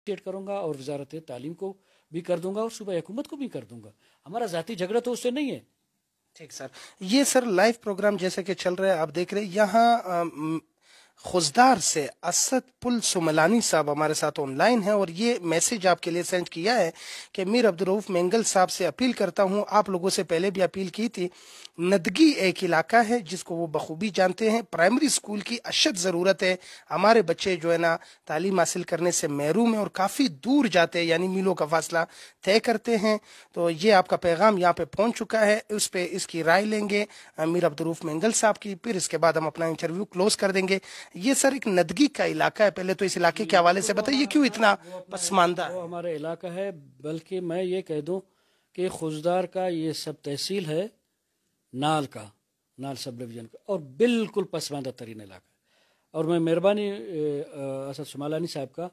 Appreciate کروں گا اور وزارت تعلیم کو بھی کر دوں گا اور صوبہ حکومت کو بھی کر دوں گا. ہمارا ذاتی جھگڑا تو اس سے نہیں ہے. ٹھیک سر. یہ سر لائیو پروگرام جیسے کہ چل رہا ہے آپ دیکھ رہے ہیں یہاں خوزدار سے اسد پل سملانی صاحب ہمارے ساتھ آن لائن ہیں اور یہ میسج آپ کے لیے سینڈ کیا ہے کہ میر عبدالرؤف مینگل صاحب سے اپیل کرتا ہوں. آپ لوگوں سے پہلے بھی اپیل کی تھی. ندگی ایک علاقہ ہے جس کو وہ بخوبی جانتے ہیں. پرائمری سکول کی اشد ضرورت ہے. ہمارے بچے جو ہے نا تعلیم حاصل کرنے سے محروم ہیں اور کافی دور جاتے ہیں, یعنی میلوں کا فاصلہ طے کرتے ہیں. تو یہ آپ کا پیغام یہاں پہ پہنچ چکا ہے. اس پہ اس کی رائے لیں گے میر عبدالرؤف مینگل صاحب کی, پھر اس کے بعد ہم اپنا انٹرویو کلوز کر دیں گے. یہ سر ایک ندگی کا علاقہ ہے. پہلے تو اس علاقے کے حوالے سے بتائیے کیوں اتنا پسماندہ ہے؟ وہ ہمارا علاقہ ہے, بلکہ میں یہ کہہ دوں کہ خوزدار کا یہ سب تحصیل ہے نال کا, نال سب ڈویژن کا, اور بالکل پسماندہ ترین علاقہ ہے. اور میں مہربانی اسد سمالانی صاحب کا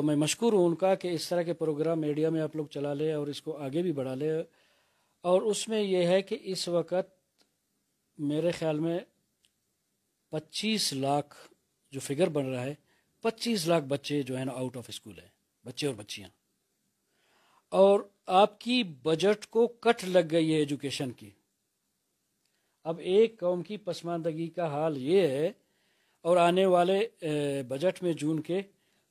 میں مشکور ہوں ان کا کہ اس طرح کے پروگرام میڈیا میں آپ لوگ چلا لے اور اس کو آگے بھی بڑھا لے. اور اس میں یہ ہے کہ اس وقت میرے خیال میں 25 لاکھ جو فگر بن رہا ہے, 25 لاکھ بچے جو ہے نا آؤٹ آف اسکول ہیں, بچے اور بچیاں. اور آپ کی بجٹ کو کٹ لگ گئی ہے ایجوکیشن کی. اب ایک قوم کی پسماندگی کا حال یہ ہے, اور آنے والے بجٹ میں جون کے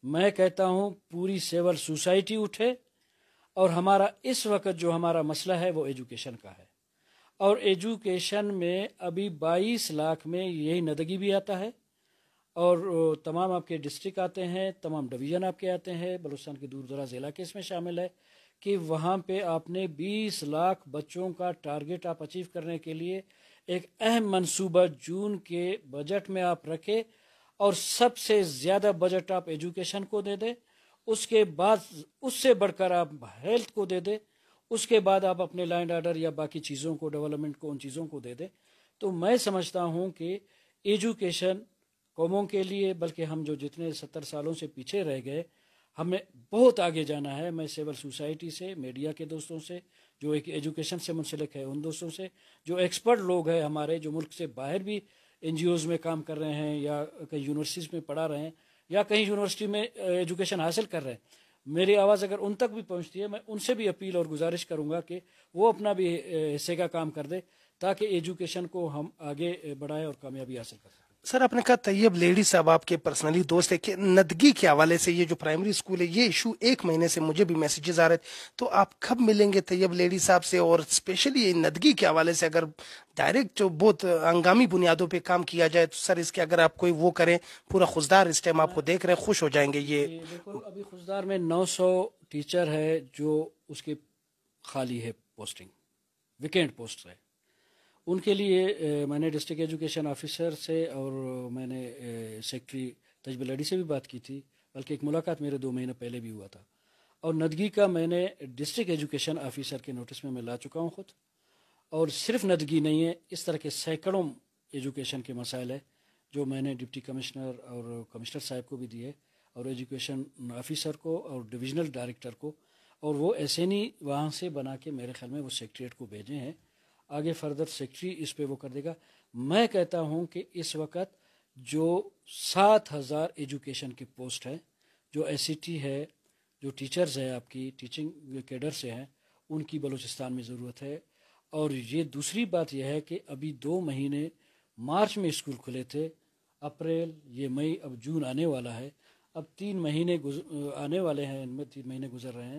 میں کہتا ہوں پوری سول سوسائٹی اٹھے, اور ہمارا اس وقت جو ہمارا مسئلہ ہے وہ ایجوکیشن کا ہے. اور ایجوکیشن میں ابھی 22 لاکھ میں یہی ندگی بھی آتا ہے, اور تمام آپ کے ڈسٹرکٹ آتے ہیں, تمام ڈویژن آپ کے آتے ہیں, بلوچستان کے دور دراز علاقے اس میں شامل ہے, کہ وہاں پہ آپ نے 20 لاکھ بچوں کا ٹارگٹ آپ اچیو کرنے کے لیے ایک اہم منصوبہ جون کے بجٹ میں آپ رکھے, اور سب سے زیادہ بجٹ آپ ایجوکیشن کو دے دیں, اس کے بعد اس سے بڑھ کر آپ ہیلتھ کو دے دیں, اس کے بعد آپ اپنے لینڈ آرڈر یا باقی چیزوں کو, ڈیولپمنٹ کو, ان چیزوں کو دے دیں. تو میں سمجھتا ہوں کہ ایجوکیشن قوموں کے لیے, بلکہ ہم جو جتنے 70 سالوں سے پیچھے رہ گئے, ہمیں بہت آگے جانا ہے. میں سول سوسائٹی سے, میڈیا کے دوستوں سے جو ایک ایجوکیشن سے منسلک ہے, ان دوستوں سے جو ایکسپرٹ لوگ ہیں ہمارے, جو ملک سے باہر بھی این جی اوز میں کام کر رہے ہیں یا کہیں یونیورسٹیز میں پڑھا رہے ہیں یا کہیں یونیورسٹی میں ایجوکیشن حاصل کر رہے ہیں, میری آواز اگر ان تک بھی پہنچتی ہے, میں ان سے بھی اپیل اور گزارش کروں گا کہ وہ اپنا بھی حصے کا کام کر دے, تاکہ ایجوکیشن کو ہم آگے بڑھائیں اور کامیابی حاصل کر سکیں. سر آپ نے کہا طیب لیڈی صاحب آپ کے پرسنلی دوست ہے, کہ ندگی کے حوالے سے یہ جو پرائمری سکول ہے یہ ایشو 1 مہینے سے مجھے بھی میسیجز آ رہے تھے, تو آپ کب ملیں گے طیب لیڈی صاحب سے؟ اور اسپیشلی ندگی کے حوالے سے اگر ڈائریکٹ جو بہت ہنگامی بنیادوں پہ کام کیا جائے تو سر اس کے اگر آپ کوئی وہ کریں, پورا خوزدار اس ٹائم آپ کو دیکھ رہے ہیں, خوش ہو جائیں گے. یہ دیکھو ابھی خوزدار میں 900 ٹیچر ہے جو اس کے خالی ہے پوسٹنگ, ویکینٹ پوسٹ ہے. ان کے لیے میں نے ڈسٹرکٹ ایجوکیشن آفیسر سے اور میں نے سیکٹری تجب لڑی سے بھی بات کی تھی, بلکہ ایک ملاقات میرے 2 مہینے پہلے بھی ہوا تھا. اور ندگی کا میں نے ڈسٹرکٹ ایجوکیشن آفیسر کے نوٹس میں لا چکا ہوں خود. اور صرف ندگی نہیں ہے, اس طرح کے سینکڑوں ایجوکیشن کے مسائل ہے جو میں نے ڈپٹی کمشنر اور کمشنر صاحب کو بھی دیے, اور ایجوکیشن آفیسر کو اور ڈویژنل ڈائریکٹر کو, اور وہ ایسینی وہاں سے بنا کے میرے خیال میں وہ سیکٹریٹ کو بھیجے ہیں. آگے فردر سیکٹری اس پہ وہ کر دے گا. میں کہتا ہوں کہ اس وقت جو 7000 ایجوکیشن کی پوسٹ ہے, جو ایس سی ٹی ہے, جو ٹیچرز ہے آپ کی ٹیچنگ کیڈر سے ہیں, ان کی بلوچستان میں ضرورت ہے. اور یہ دوسری بات یہ ہے کہ ابھی 2 مہینے مارچ میں اسکول کھلے تھے, اپریل, یہ مئی, اب جون آنے والا ہے, اب 3 مہینے آنے والے ہیں, ان میں 3 مہینے گزر رہے ہیں.